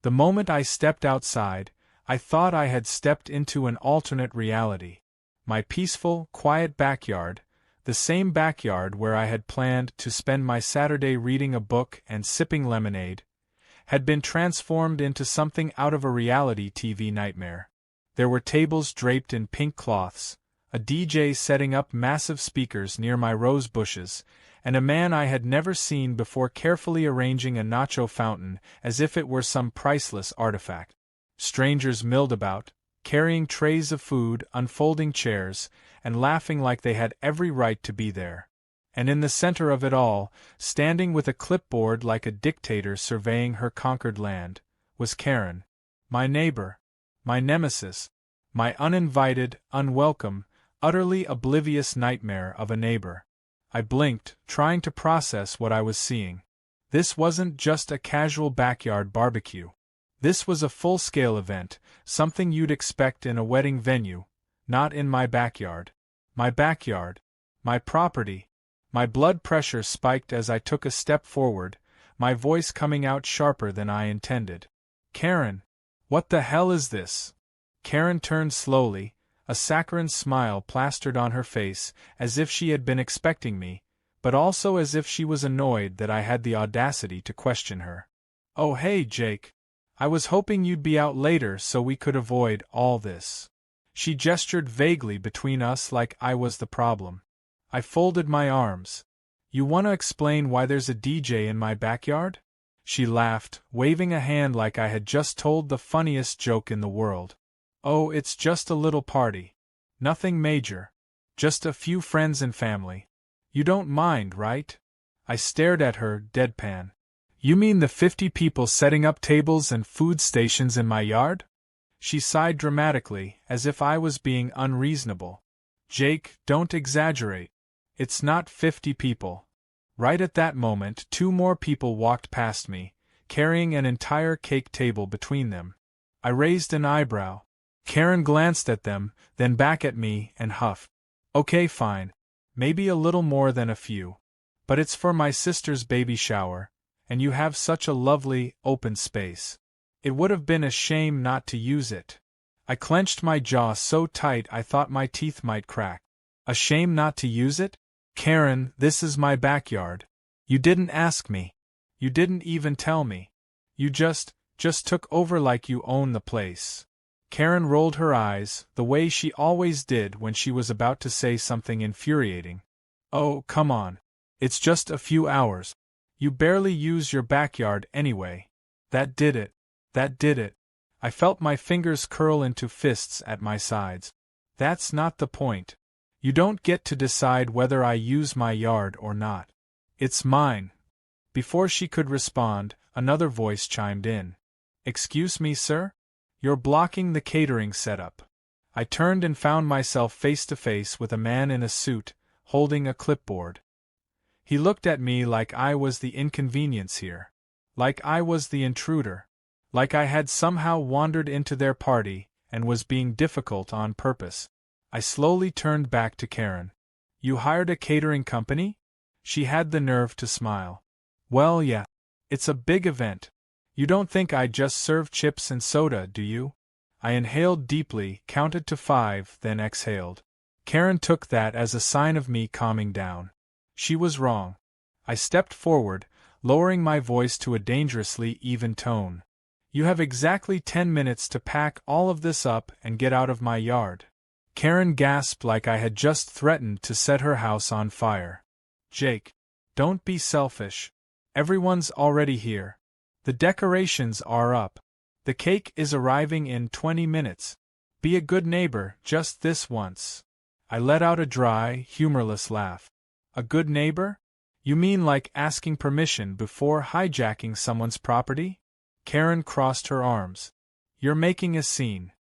The moment I stepped outside, I thought I had stepped into an alternate reality. My peaceful, quiet backyard, the same backyard where I had planned to spend my Saturday reading a book and sipping lemonade, had been transformed into something out of a reality TV nightmare. There were tables draped in pink cloths, a DJ setting up massive speakers near my rose bushes, and a man I had never seen before carefully arranging a nacho fountain as if it were some priceless artifact. Strangers milled about, carrying trays of food, unfolding chairs, and laughing like they had every right to be there. And in the center of it all, standing with a clipboard like a dictator surveying her conquered land, was Karem, my neighbor, my nemesis, my uninvited, unwelcome, utterly oblivious nightmare of a neighbor. I blinked, trying to process what I was seeing. This wasn't just a casual backyard barbecue. This was a full-scale event, something you'd expect in a wedding venue, not in my backyard. My backyard, my property. My blood pressure spiked as I took a step forward, my voice coming out sharper than I intended. Karem, what the hell is this? Karem turned slowly, a saccharine smile plastered on her face, as if she had been expecting me, but also as if she was annoyed that I had the audacity to question her. Oh hey, Jake. I was hoping you'd be out later so we could avoid all this. She gestured vaguely between us like I was the problem. I folded my arms. You want to explain why there's a DJ in my backyard? She laughed, waving a hand like I had just told the funniest joke in the world. Oh, it's just a little party. Nothing major. Just a few friends and family. You don't mind, right? I stared at her, deadpan. You mean the 50 people setting up tables and food stations in my yard? She sighed dramatically, as if I was being unreasonable. Jake, don't exaggerate. It's not 50 people. Right at that moment, 2 more people walked past me, carrying an entire cake table between them. I raised an eyebrow. Karem glanced at them, then back at me, and huffed. Okay, fine. Maybe a little more than a few. But it's for my sister's baby shower, and you have such a lovely, open space. It would have been a shame not to use it. I clenched my jaw so tight I thought my teeth might crack. A shame not to use it? Karem, this is my backyard. You didn't ask me. You didn't even tell me. You just took over like you own the place. Karem rolled her eyes, the way she always did when she was about to say something infuriating. Oh, come on. It's just a few hours. You barely use your backyard anyway. That did it. That did it. I felt my fingers curl into fists at my sides. That's not the point. You don't get to decide whether I use my yard or not. It's mine. Before she could respond, another voice chimed in. Excuse me, sir? You're blocking the catering setup. I turned and found myself face to face with a man in a suit, holding a clipboard. He looked at me like I was the inconvenience here. Like I was the intruder. Like I had somehow wandered into their party and was being difficult on purpose. I slowly turned back to Karem. You hired a catering company? She had the nerve to smile. Well, yeah. It's a big event. You don't think I just serve chips and soda, do you? I inhaled deeply, counted to 5, then exhaled. Karem took that as a sign of me calming down. She was wrong. I stepped forward, lowering my voice to a dangerously even tone. You have exactly 10 minutes to pack all of this up and get out of my yard. Karem gasped like I had just threatened to set her house on fire. Jake, don't be selfish. Everyone's already here. The decorations are up. The cake is arriving in 20 minutes. Be a good neighbor, just this once. I let out a dry, humorless laugh. A good neighbor? You mean like asking permission before hijacking someone's property? Karem crossed her arms. You're making a scene.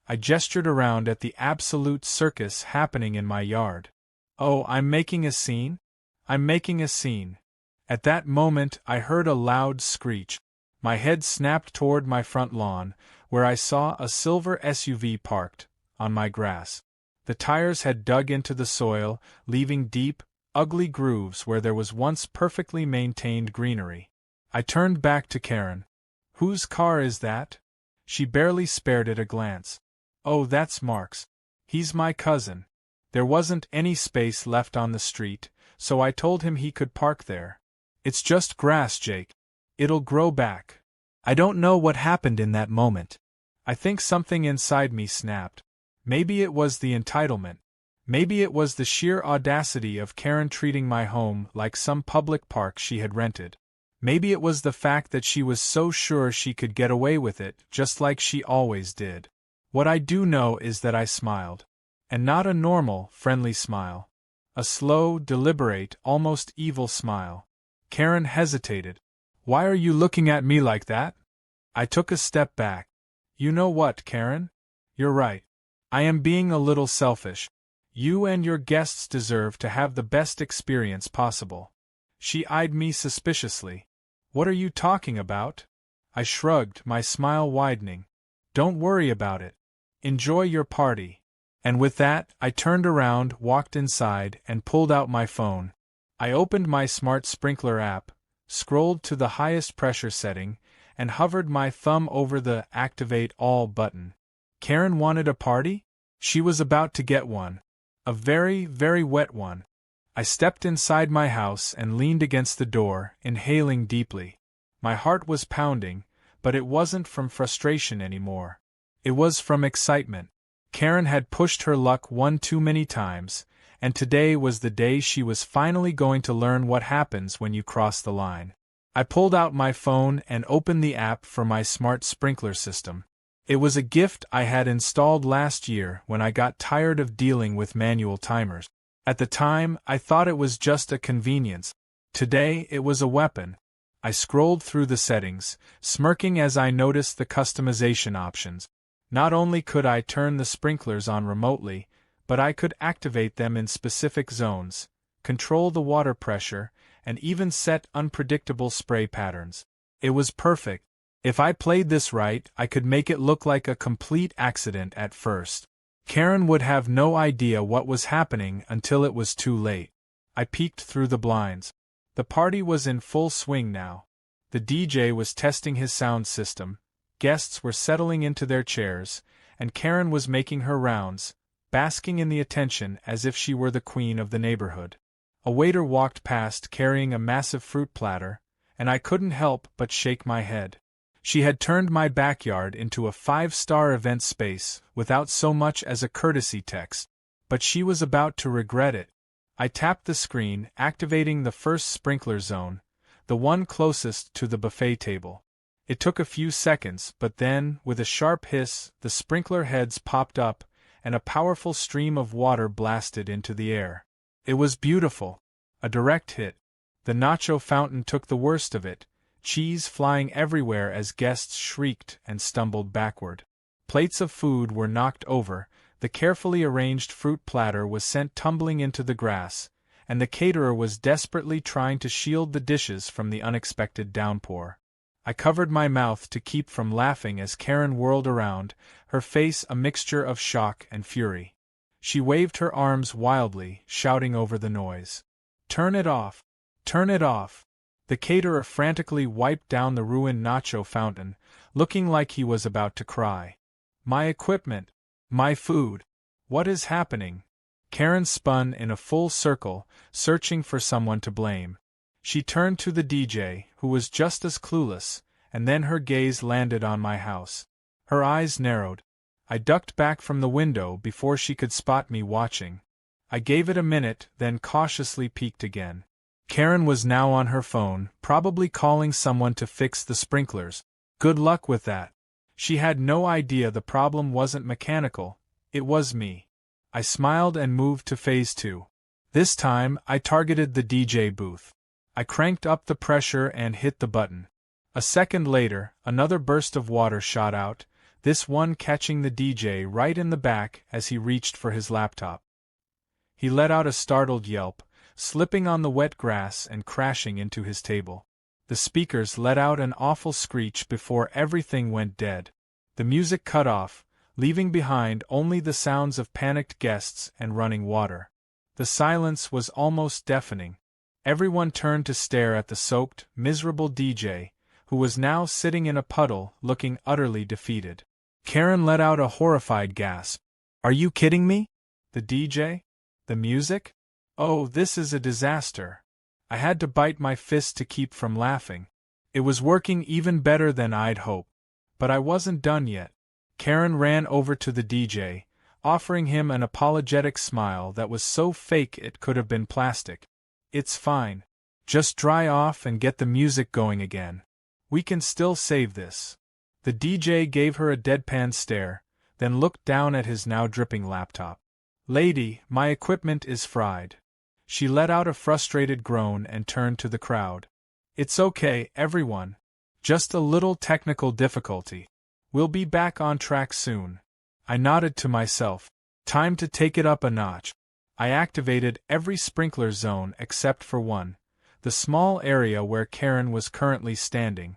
I gestured around at the absolute circus happening in my yard. Oh, I'm making a scene? I'm making a scene. At that moment, I heard a loud screech. My head snapped toward my front lawn, where I saw a silver SUV parked, on my grass. The tires had dug into the soil, leaving deep, ugly grooves where there was once perfectly maintained greenery. I turned back to Karem. Whose car is that? She barely spared it a glance. Oh, that's Mark's. He's my cousin. There wasn't any space left on the street, so I told him he could park there. It's just grass, Jake. It'll grow back. I don't know what happened in that moment. I think something inside me snapped. Maybe it was the entitlement. Maybe it was the sheer audacity of Karen treating my home like some public park she had rented. Maybe it was the fact that she was so sure she could get away with it, just like she always did. What I do know is that I smiled. And not a normal, friendly smile. A slow, deliberate, almost evil smile. Karen hesitated. Why are you looking at me like that? I took a step back. You know what, Karen? You're right. I am being a little selfish. You and your guests deserve to have the best experience possible. She eyed me suspiciously. What are you talking about? I shrugged, my smile widening. Don't worry about it. Enjoy your party. And with that, I turned around, walked inside, and pulled out my phone. I opened my smart sprinkler app, scrolled to the highest pressure setting, and hovered my thumb over the Activate All button. Karen wanted a party? She was about to get one. A very, very wet one. I stepped inside my house and leaned against the door, inhaling deeply. My heart was pounding, but it wasn't from frustration anymore. It was from excitement. Karen had pushed her luck one too many times, and today was the day she was finally going to learn what happens when you cross the line. I pulled out my phone and opened the app for my smart sprinkler system. It was a gift I had installed last year when I got tired of dealing with manual timers. At the time, I thought it was just a convenience. Today, it was a weapon. I scrolled through the settings, smirking as I noticed the customization options. Not only could I turn the sprinklers on remotely, but I could activate them in specific zones, control the water pressure, and even set unpredictable spray patterns. It was perfect. If I played this right, I could make it look like a complete accident at first. Karen would have no idea what was happening until it was too late. I peeked through the blinds. The party was in full swing now. The DJ was testing his sound system, guests were settling into their chairs, and Karen was making her rounds, basking in the attention as if she were the queen of the neighborhood. A waiter walked past carrying a massive fruit platter, and I couldn't help but shake my head. She had turned my backyard into a 5-star event space without so much as a courtesy text. But she was about to regret it. I tapped the screen, activating the first sprinkler zone, the one closest to the buffet table. It took a few seconds, but then, with a sharp hiss, the sprinkler heads popped up, and a powerful stream of water blasted into the air. It was beautiful. A direct hit. The nacho fountain took the worst of it, cheese flying everywhere as guests shrieked and stumbled backward. Plates of food were knocked over, the carefully arranged fruit platter was sent tumbling into the grass, and the caterer was desperately trying to shield the dishes from the unexpected downpour. I covered my mouth to keep from laughing as Karen whirled around, her face a mixture of shock and fury. She waved her arms wildly, shouting over the noise. "Turn it off! Turn it off!" The caterer frantically wiped down the ruined nacho fountain, looking like he was about to cry. "My equipment! My food! What is happening?" Karen spun in a full circle, searching for someone to blame. She turned to the DJ, who was just as clueless, and then her gaze landed on my house. Her eyes narrowed. I ducked back from the window before she could spot me watching. I gave it a minute, then cautiously peeked again. Karen was now on her phone, probably calling someone to fix the sprinklers. Good luck with that. She had no idea the problem wasn't mechanical, it was me. I smiled and moved to phase 2. This time, I targeted the DJ booth. I cranked up the pressure and hit the button. A second later, another burst of water shot out, this one catching the DJ right in the back as he reached for his laptop. He let out a startled yelp, slipping on the wet grass and crashing into his table. The speakers let out an awful screech before everything went dead. The music cut off, leaving behind only the sounds of panicked guests and running water. The silence was almost deafening. Everyone turned to stare at the soaked, miserable DJ, who was now sitting in a puddle, looking utterly defeated. Karen let out a horrified gasp. "Are you kidding me? The DJ? The music? Oh, this is a disaster." I had to bite my fist to keep from laughing. It was working even better than I'd hoped. But I wasn't done yet. Karen ran over to the DJ, offering him an apologetic smile that was so fake it could have been plastic. "It's fine. Just dry off and get the music going again. We can still save this." The DJ gave her a deadpan stare, then looked down at his now dripping laptop. "Lady, my equipment is fried." She let out a frustrated groan and turned to the crowd. "It's okay, everyone. Just a little technical difficulty. We'll be back on track soon." I nodded to myself. Time to take it up a notch. I activated every sprinkler zone except for one, the small area where Karen was currently standing.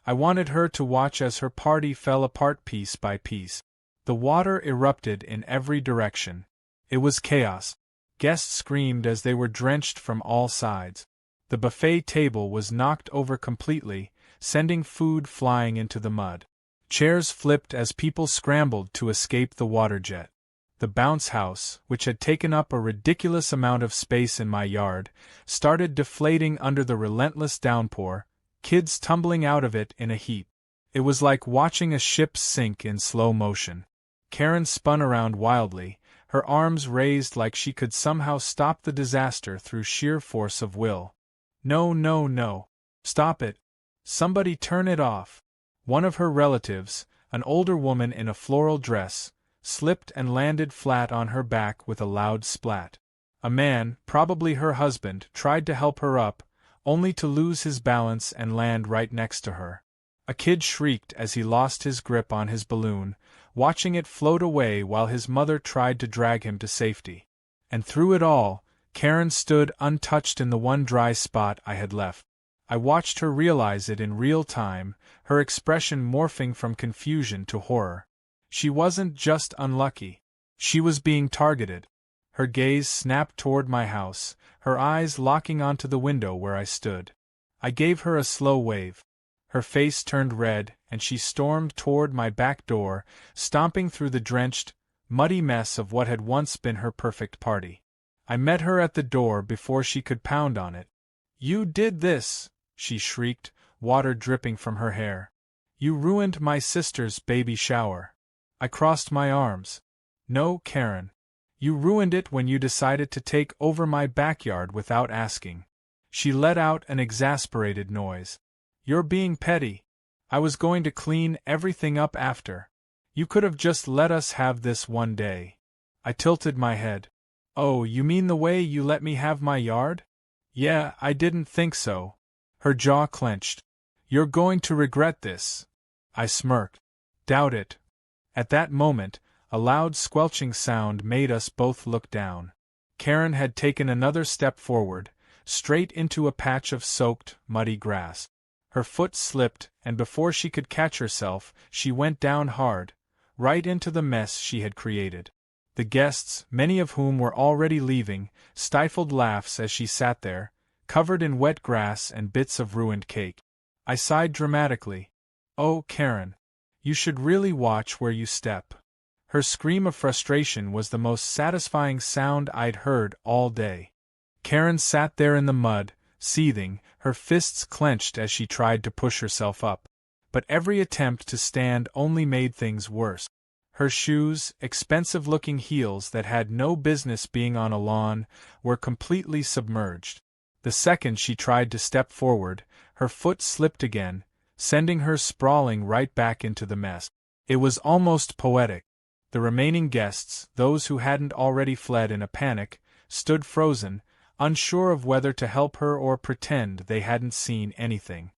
I wanted her to watch as her party fell apart piece by piece. The water erupted in every direction. It was chaos. Guests screamed as they were drenched from all sides. The buffet table was knocked over completely, sending food flying into the mud. Chairs flipped as people scrambled to escape the water jet. The bounce house, which had taken up a ridiculous amount of space in my yard, started deflating under the relentless downpour, kids tumbling out of it in a heap. It was like watching a ship sink in slow motion. Karen spun around wildly, her arms raised like she could somehow stop the disaster through sheer force of will. "No, no, no. Stop it. Somebody turn it off." One of her relatives, an older woman in a floral dress, slipped and landed flat on her back with a loud splat. A man, probably her husband, tried to help her up, only to lose his balance and land right next to her. A kid shrieked as he lost his grip on his balloon, watching it float away while his mother tried to drag him to safety. And through it all, Karen stood untouched in the one dry spot I had left. I watched her realize it in real time, her expression morphing from confusion to horror. She wasn't just unlucky. She was being targeted. Her gaze snapped toward my house, her eyes locking onto the window where I stood. I gave her a slow wave. Her face turned red, and she stormed toward my back door, stomping through the drenched, muddy mess of what had once been her perfect party. I met her at the door before she could pound on it. "You did this!" she shrieked, water dripping from her hair. "You ruined my sister's baby shower." I crossed my arms. "No, Karen. You ruined it when you decided to take over my backyard without asking." She let out an exasperated noise. "You're being petty. I was going to clean everything up after. You could have just let us have this one day." I tilted my head. "Oh, you mean the way you let me have my yard?" "Yeah, I didn't think so." Her jaw clenched. "You're going to regret this." I smirked. "Doubt it." At that moment, a loud squelching sound made us both look down. Karen had taken another step forward, straight into a patch of soaked, muddy grass. Her foot slipped, and before she could catch herself, she went down hard, right into the mess she had created. The guests, many of whom were already leaving, stifled laughs as she sat there, covered in wet grass and bits of ruined cake. I sighed dramatically. "Oh, Karen. You should really watch where you step." Her scream of frustration was the most satisfying sound I'd heard all day. Karen sat there in the mud, seething, her fists clenched as she tried to push herself up. But every attempt to stand only made things worse. Her shoes, expensive-looking heels that had no business being on a lawn, were completely submerged. The second she tried to step forward, her foot slipped again, sending her sprawling right back into the mess. It was almost poetic. The remaining guests, those who hadn't already fled in a panic, stood frozen, unsure of whether to help her or pretend they hadn't seen anything.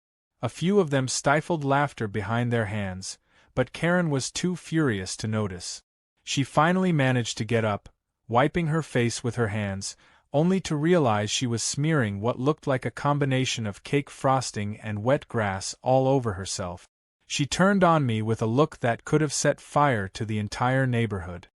A few of them stifled laughter behind their hands, but Karen was too furious to notice. She finally managed to get up, wiping her face with her hands, only to realize she was smearing what looked like a combination of cake frosting and wet grass all over herself. She turned on me with a look that could have set fire to the entire neighborhood.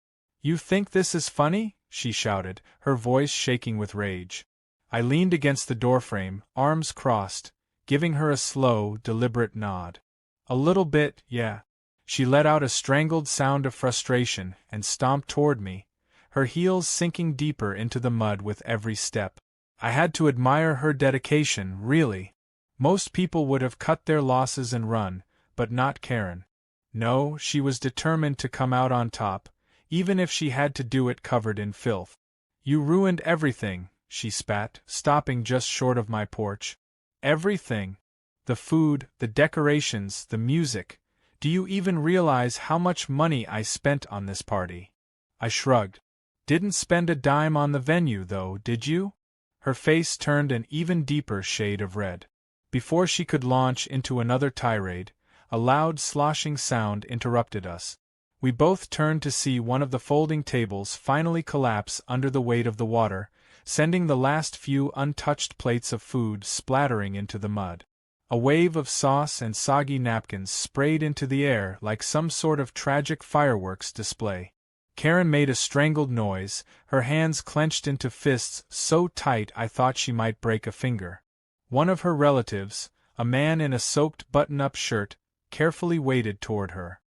"You think this is funny?" she shouted, her voice shaking with rage. I leaned against the doorframe, arms crossed, giving her a slow, deliberate nod. A little bit, yeah. She let out a strangled sound of frustration and stomped toward me, her heels sinking deeper into the mud with every step. I had to admire her dedication, really. Most people would have cut their losses and run, but not Karem. No, she was determined to come out on top, even if she had to do it covered in filth. You ruined everything, she spat, stopping just short of my porch. Everything. The food, the decorations, the music. Do you even realize how much money I spent on this party? I shrugged. Didn't spend a dime on the venue, though, did you? Her face turned an even deeper shade of red. Before she could launch into another tirade, a loud sloshing sound interrupted us. We both turned to see one of the folding tables finally collapse under the weight of the water, sending the last few untouched plates of food splattering into the mud. A wave of sauce and soggy napkins sprayed into the air like some sort of tragic fireworks display. Karem made a strangled noise, her hands clenched into fists so tight I thought she might break a finger. One of her relatives, a man in a soaked button-up shirt, carefully waded toward her.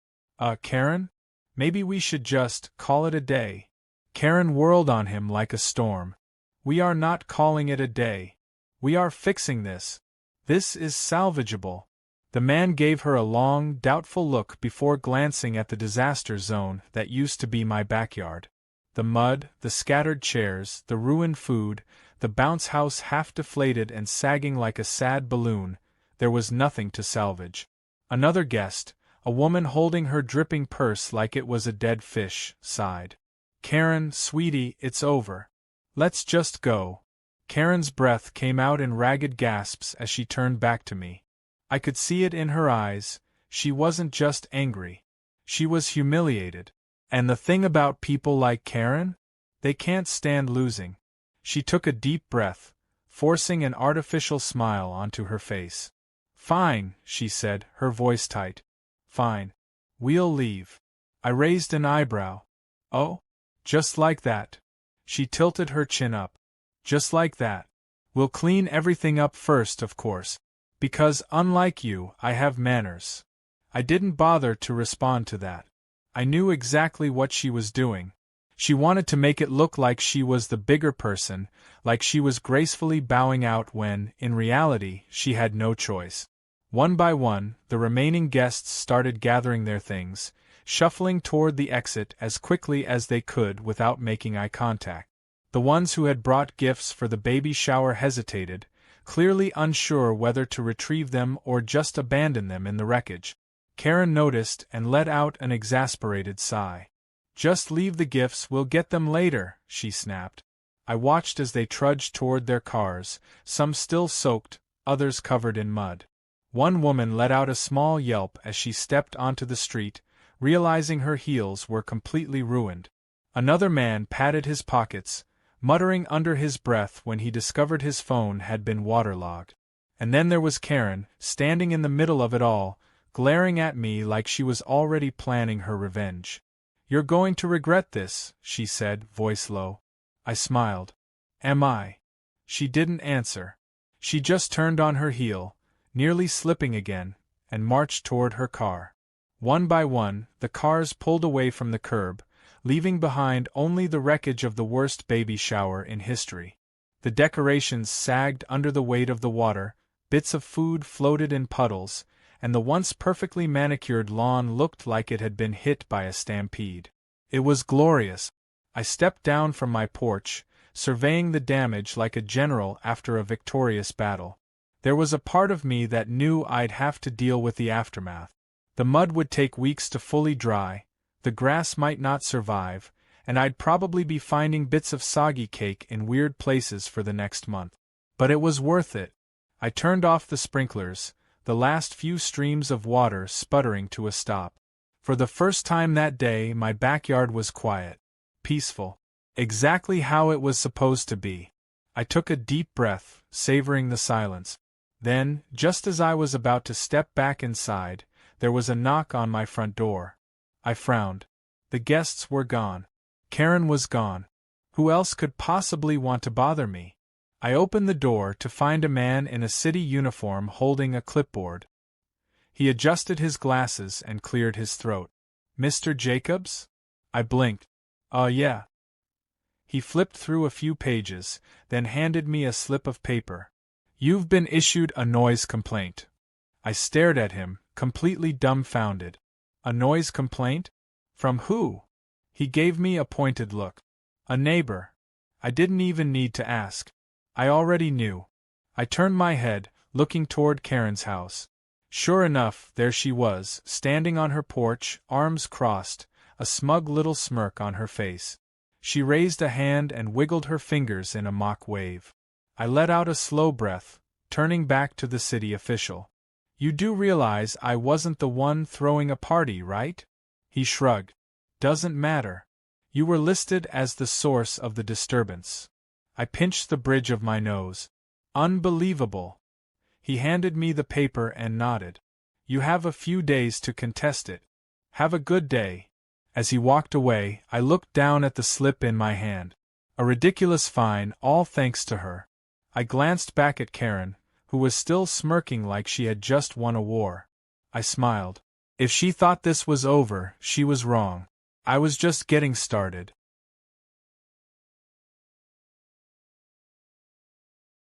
Karem? Maybe we should just call it a day." Karem whirled on him like a storm. "We are not calling it a day. We are fixing this. This is salvageable." The man gave her a long, doubtful look before glancing at the disaster zone that used to be my backyard. The mud, the scattered chairs, the ruined food, the bounce house half deflated and sagging like a sad balloon, there was nothing to salvage. Another guest, a woman holding her dripping purse like it was a dead fish, sighed. "Karem, sweetie, it's over. Let's just go." Karen's breath came out in ragged gasps as she turned back to me. I could see it in her eyes. She wasn't just angry. She was humiliated. And the thing about people like Karem? They can't stand losing. She took a deep breath, forcing an artificial smile onto her face. "Fine," she said, her voice tight. "Fine. We'll leave." I raised an eyebrow. "Oh? Just like that?" She tilted her chin up. "Just like that. We'll clean everything up first, of course. Because, unlike you, I have manners." I didn't bother to respond to that. I knew exactly what she was doing. She wanted to make it look like she was the bigger person, like she was gracefully bowing out when, in reality, she had no choice. One by one, the remaining guests started gathering their things, shuffling toward the exit as quickly as they could without making eye contact. The ones who had brought gifts for the baby shower hesitated, clearly unsure whether to retrieve them or just abandon them in the wreckage. Karem noticed and let out an exasperated sigh. "Just leave the gifts, we'll get them later," she snapped. I watched as they trudged toward their cars, some still soaked, others covered in mud. One woman let out a small yelp as she stepped onto the street, realizing her heels were completely ruined. Another man patted his pockets, muttering under his breath when he discovered his phone had been waterlogged. And then there was Karem, standing in the middle of it all, glaring at me like she was already planning her revenge. "You're going to regret this," she said, voice low. I smiled. "Am I?" She didn't answer. She just turned on her heel, nearly slipping again, and marched toward her car. One by one, the cars pulled away from the curb, leaving behind only the wreckage of the worst baby shower in history. The decorations sagged under the weight of the water, bits of food floated in puddles, and the once perfectly manicured lawn looked like it had been hit by a stampede. It was glorious. I stepped down from my porch, surveying the damage like a general after a victorious battle. There was a part of me that knew I'd have to deal with the aftermath. The mud would take weeks to fully dry, the grass might not survive, and I'd probably be finding bits of soggy cake in weird places for the next month. But it was worth it. I turned off the sprinklers, the last few streams of water sputtering to a stop. For the first time that day, my backyard was quiet, peaceful, exactly how it was supposed to be. I took a deep breath, savoring the silence. Then, just as I was about to step back inside, there was a knock on my front door. I frowned. The guests were gone. Karem was gone. Who else could possibly want to bother me? I opened the door to find a man in a city uniform holding a clipboard. He adjusted his glasses and cleared his throat. "Mr. Jacobs?" I blinked. Yeah." He flipped through a few pages, then handed me a slip of paper. "You've been issued a noise complaint." I stared at him, completely dumbfounded. A noise complaint? From who? He gave me a pointed look. "A neighbor." I didn't even need to ask. I already knew. I turned my head, looking toward Karen's house. Sure enough, there she was, standing on her porch, arms crossed, a smug little smirk on her face. She raised a hand and wiggled her fingers in a mock wave. I let out a slow breath, turning back to the city official. "You do realize I wasn't the one throwing a party, right?" He shrugged. "Doesn't matter. You were listed as the source of the disturbance." I pinched the bridge of my nose. "Unbelievable." He handed me the paper and nodded. "You have a few days to contest it. Have a good day." As he walked away, I looked down at the slip in my hand. A ridiculous fine, all thanks to her. I glanced back at Karen, who was still smirking like she had just won a war. I smiled. If she thought this was over, she was wrong. I was just getting started.